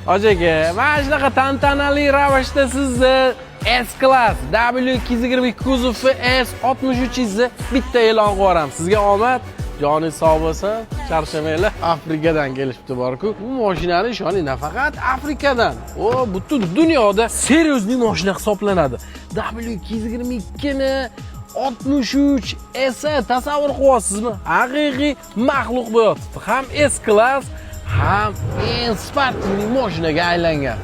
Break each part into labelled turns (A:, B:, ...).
A: Aka, mana shunaqa tantanali ravishda sizni S-Class W220 kuzovi S63 bitta e'lon qilib sizga omad. Joningiz sog' bo'lsin, charchamanglar. Afrikadan kelishibdi bor-ku. Bu mashinani ishoni nafaqat Afrikadan, butun dunyoda seriyozli mashina hisoblanadi. W222 ni 63 S tasavvur qilyapsizmi? Haqiqiy maxluq bo'lyapti. Ham S-Class, ham eng sportli mashinaga aylangan.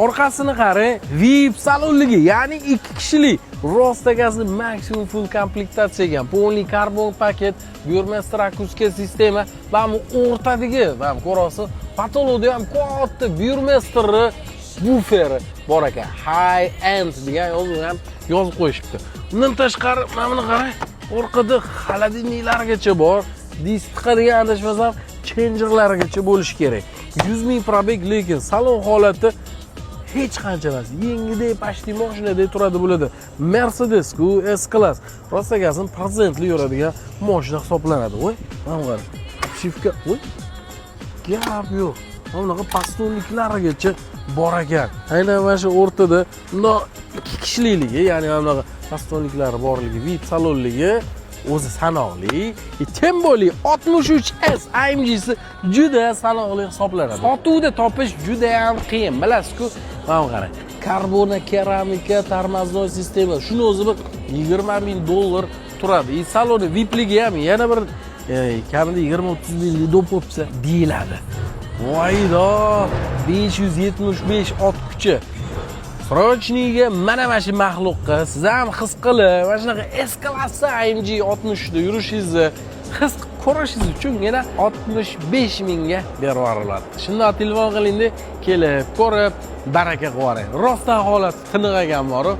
A: Orqasini qarang, VIP salonligi, ya'ni 2 kishilik Rostagazning maksimum full komplektatsiyaga, polni karbon paket, Burmester akustika sistema va bu o'rtadagi, ko'rasiz, patologda ham katta Burmester buferi bor ekan. High end degan yozuv ham yozib qo'yishibdi. Undan tashqari, mana buni qarang, orqada xolodilniklargacha bor. Diskqa degan adashmasam, changerlargacha bo'lishi kerak. 100 ming probeg, lekin salon holati hech qancha emas. Yengidek, pashti mashinadek turadi bo'ladi. Mercedes-ku S-Class Rostagazning prezentli yuradigan mashina hisoblanadi. Voy, mana qarang. Shifka, voy. Gap yo'q. Bunaqa pastonliklargacha bor ekan. Aynan mana shu o'rtada bundoq 2 kishilikligi, ya'ni bunaqa pastonliklari borligi, VIP salonligi o'zi sanoqli. Tem bo'li 63S AMG'si juda sanoqli hisoblanadi. Sotuvda topish juda ham qiyin, bilasizku. Mana qarang. Karbona, keramika, tormoznoy sistema. Shuni o'zi bir $20,000 turadi. Saloni VIPligi ham yana bir kamida 20-30 ming dop bo'lsa deyiladi. Voydo, 575 ot kuchi. Srochniga mana shu maxluqqa siz ham his qilib, mana shunaqa S-Class AMG 60 da yurishingizni his ko'rishingiz uchun yana 65 mingga berib yuboriladi. Shunday telefon qilingda, kelib, ko'rib, baraka qilib yuboring. Rostdan holat tiniq ekan bor-ku.